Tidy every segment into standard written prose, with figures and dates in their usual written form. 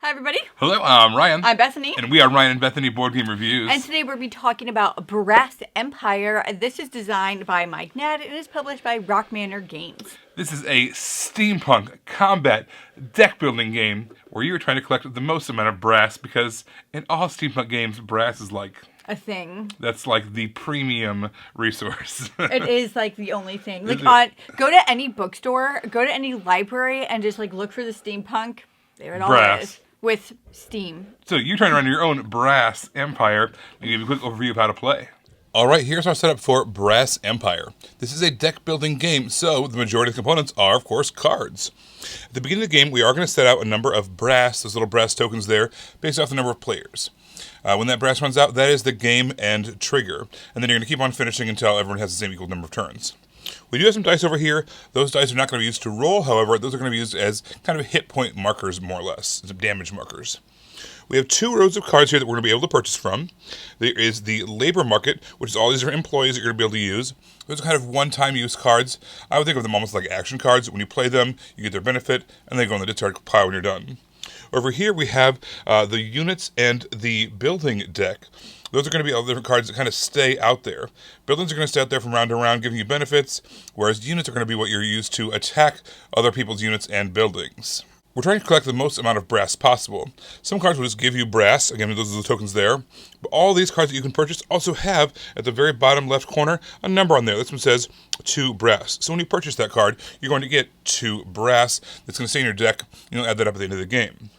Hi, everybody. Hello, I'm Ryan. I'm Bethany. And we are Ryan and Bethany Board Game Reviews. And today we'll be talking about Brass Empire. This is designed by Mike Ned and is published by Rock Manor Games. This is a steampunk combat deck building game where you're trying to collect the most amount of brass because in all steampunk games, brass is like a thing. That's like the premium resource. It is like the only thing. Like go to any bookstore, go to any library, and just like look for the steampunk. There it all is. With steam. So you're trying to run your own Brass Empire. I'll give you a quick overview of how to play. All right, here's our setup for Brass Empire. This is a deck building game, so the majority of the components are, of course, cards. At the beginning of the game, we are going to set out a number of brass, those little brass tokens there, based off the number of players. When that brass runs out, that is the game end trigger. And then you're going to keep on finishing until everyone has the same equal number of turns. We do have some dice over here. Those dice are not going to be used to roll, however, those are going to be used as kind of hit point markers, more or less, as damage markers. We have 2 rows of cards here that we're going to be able to purchase from. There is the labor market, which is all these different employees that you're going to be able to use. Those are kind of one-time use cards. I would think of them almost like action cards. When you play them, you get their benefit, and they go in the discard pile when you're done. Over here we have the units and the building deck. Those are going to be all the different cards that kind of stay out there. Buildings are going to stay out there from round to round, giving you benefits, whereas units are going to be what you're used to attack other people's units and buildings. We're trying to collect the most amount of brass possible. Some cards will just give you brass, again, those are the tokens there, but all these cards that you can purchase also have, at the very bottom left corner, a number on there. This one says 2 brass. So when you purchase that card, you're going to get 2 brass that's going to stay in your deck, and you'll add that up at the end of the game.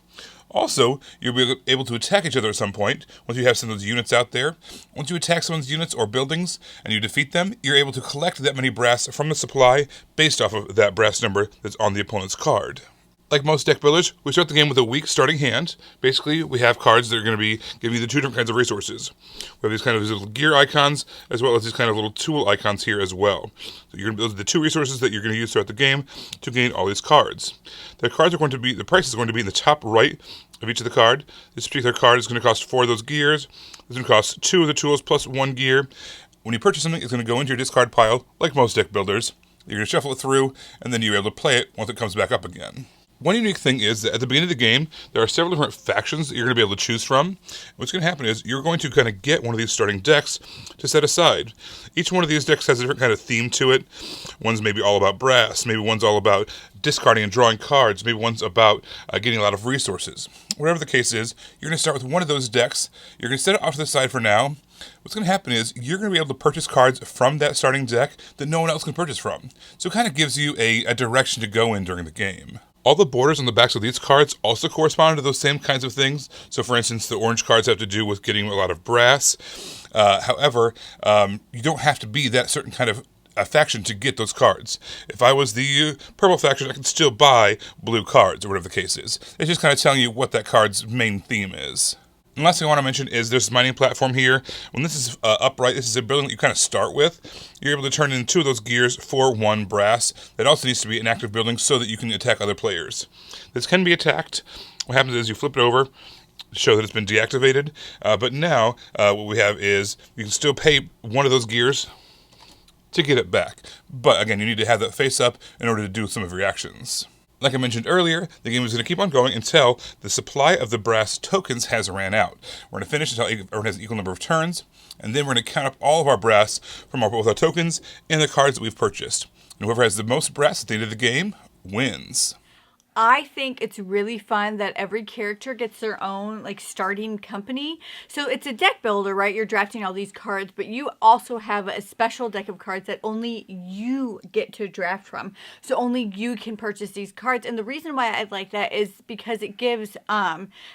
Also, you'll be able to attack each other at some point, once you have some of those units out there. Once you attack someone's units or buildings, and you defeat them, you're able to collect that many brass from the supply, based off of that brass number that's on the opponent's card. Like most deck builders, we start the game with a weak starting hand. Basically, we have cards that are going to be giving you the 2 different kinds of resources. We have these kind of little gear icons, as well as these kind of little tool icons here as well. So those are the 2 resources that you're going to use throughout the game to gain all these cards. The price is going to be in the top right of each of the card. This particular card is going to cost 4 of those gears. It's going to cost 2 of the tools plus 1 gear. When you purchase something, it's going to go into your discard pile, like most deck builders. You're going to shuffle it through, and then you're able to play it once it comes back up again. One unique thing is that at the beginning of the game, there are several different factions that you're going to be able to choose from. And what's going to happen is you're going to kind of get one of these starting decks to set aside. Each one of these decks has a different kind of theme to it. One's maybe all about brass. Maybe one's all about discarding and drawing cards. Maybe one's about getting a lot of resources. Whatever the case is, you're going to start with one of those decks. You're going to set it off to the side for now. What's going to happen is you're going to be able to purchase cards from that starting deck that no one else can purchase from. So it kind of gives you a direction to go in during the game. All the borders on the backs of these cards also correspond to those same kinds of things. So, for instance, the orange cards have to do with getting a lot of brass. However, you don't have to be that certain kind of a faction to get those cards. If I was the purple faction, I could still buy blue cards, or whatever the case is. It's just kind of telling you what that card's main theme is. And last thing I want to mention is there's this mining platform here. When this is upright, this is a building that you kind of start with. You're able to turn in 2 of those gears for 1 brass. That also needs to be an active building so that you can attack other players. This can be attacked. What happens is you flip it over to show that it's been deactivated. But now what we have is you can still pay 1 of those gears to get it back. But again, you need to have that face up in order to do some of your actions. Like I mentioned earlier, the game is going to keep on going until the supply of the brass tokens has ran out. We're going to finish until everyone has an equal number of turns, and then we're going to count up all of our brass from both our tokens and the cards that we've purchased. And whoever has the most brass at the end of the game wins. I think it's really fun that every character gets their own like starting company. So it's a deck builder, right? You're drafting all these cards, but you also have a special deck of cards that only you get to draft from. So only you can purchase these cards. And the reason why I like that is because it gives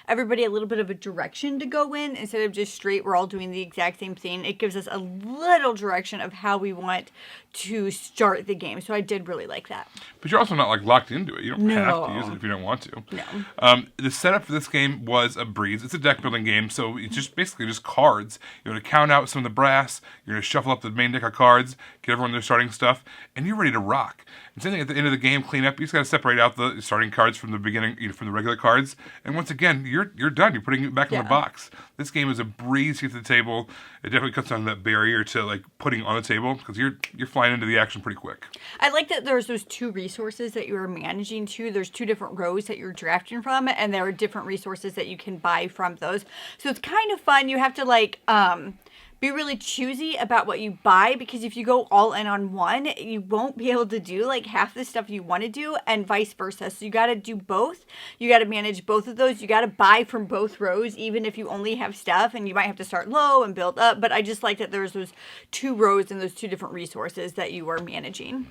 everybody a little bit of a direction to go in instead of just straight we're all doing the exact same thing. It gives us a little direction of how we want to start the game. So I did really like that. But you're also not like locked into it. You don't have to use it if you don't want to. No. The setup for this game was a breeze. It's a deck building game, so it's just basically just cards. You're going to count out some of the brass. You're going to shuffle up the main deck of cards, get everyone their starting stuff, and you're ready to rock. And same thing at the end of the game, clean up. You just got to separate out the starting cards from the beginning, from the regular cards. And once again, you're done. You're putting it back in the box. This game is a breeze to get to the table. It definitely cuts down that barrier to like putting on the table because you're flying right into the action pretty quick. I like that there's those 2 resources that you're managing too. There's 2 different rows that you're drafting from, and there are different resources that you can buy from those. So it's kind of fun. You have to like be really choosy about what you buy, because if you go all in on one, you won't be able to do like half the stuff you want to do, and vice versa. So you got to do both. You got to manage both of those. You got to buy from both rows, even if you only have stuff, and you might have to start low and build up. But I just like that there's those 2 rows and those 2 different resources that you are managing.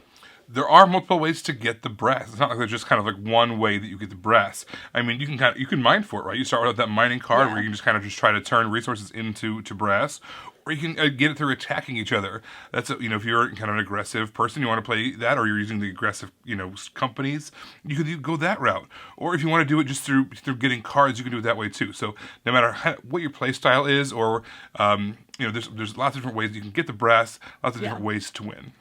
There are multiple ways to get the brass. It's not like there's just kind of like one way that you get the brass. I mean, you can mine for it, right? You start with that mining card where you can just kind of just try to turn resources into brass, or you can get it through attacking each other. That's if you're kind of an aggressive person, you want to play that, or you're using the aggressive companies, you could go that route. Or if you want to do it just through getting cards, you can do it that way too. So no matter what your play style is, or there's lots of different ways you can get the brass, lots of different ways to win.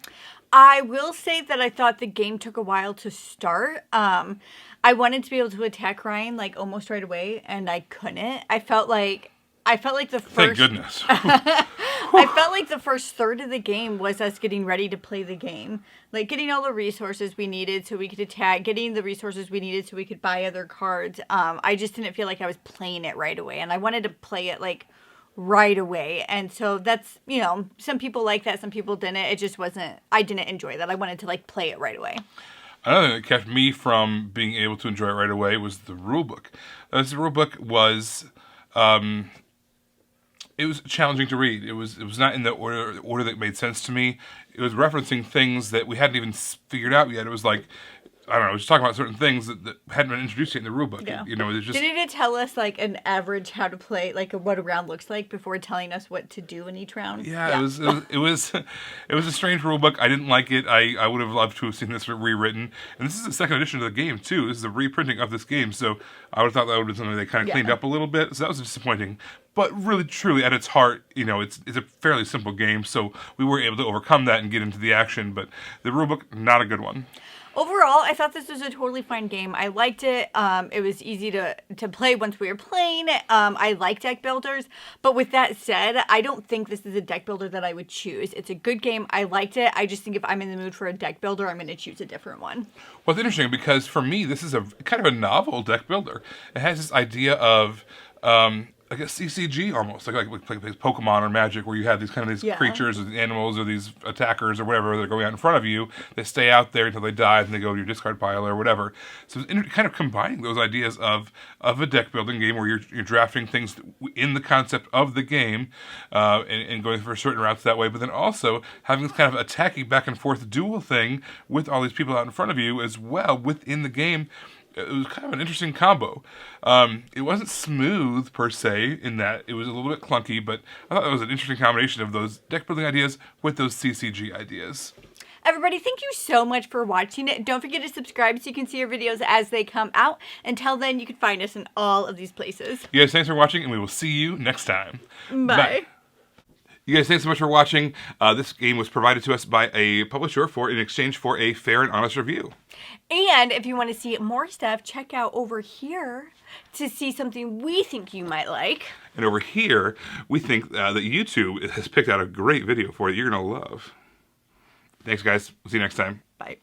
I will say that I thought the game took a while to start. I wanted to be able to attack Ryan like almost right away, and I couldn't. I felt like the first. Thank goodness. I felt like the first third of the game was us getting ready to play the game, like getting all the resources we needed so we could attack, getting the resources we needed so we could buy other cards. I just didn't feel like I was playing it right away, and I wanted to play it like right away. And so that's, some people like that, some people didn't. It just wasn't, I didn't enjoy that. I wanted to like play it right away. Another thing that kept me from being able to enjoy it right away was the rulebook. This rulebook was, it was challenging to read. It was not in the order that made sense to me. It was referencing things that we hadn't even figured out yet. It was like, I don't know, it was talking about certain things that hadn't been introduced yet in the rulebook. Yeah. It just... Didn't it tell us like an average how to play, like what a round looks like before telling us what to do in each round? Yeah. It was a strange rulebook. I didn't like it. I would have loved to have seen this rewritten. And this is the second edition of the game too. This is a reprinting of this game, so I would have thought that would have been something they kind of cleaned up a little bit. So that was disappointing. But really, truly, at its heart, it's a fairly simple game, so we were able to overcome that and get into the action. But the rulebook, not a good one. Overall, I thought this was a totally fun game. I liked it. It was easy to play once we were playing. I like deck builders. But with that said, I don't think this is a deck builder that I would choose. It's a good game. I liked it. I just think if I'm in the mood for a deck builder, I'm going to choose a different one. Well, it's interesting because for me, this is a kind of a novel deck builder. It has this idea of... like a CCG almost, like Pokemon or Magic, where you have these creatures or these animals or these attackers or whatever that are going out in front of you. They stay out there until they die, and they go to your discard pile or whatever. So it's kind of combining those ideas of a deck building game where you're drafting things in the concept of the game and going for certain routes that way, but then also having this kind of attacking back and forth duel thing with all these people out in front of you as well within the game. It was kind of an interesting combo. It wasn't smooth, per se, in that it was a little bit clunky, but I thought it was an interesting combination of those deck-building ideas with those CCG ideas. Everybody, thank you so much for watching it. Don't forget to subscribe so you can see our videos as they come out. Until then, you can find us in all of these places. You guys, thanks for watching, and we will see you next time. Bye. Bye. You guys, thanks so much for watching. This game was provided to us by a publisher in exchange for a fair and honest review. And if you want to see more stuff, check out over here to see something we think you might like. And over here, we think that YouTube has picked out a great video for you you're going to love. Thanks, guys. We'll see you next time. Bye.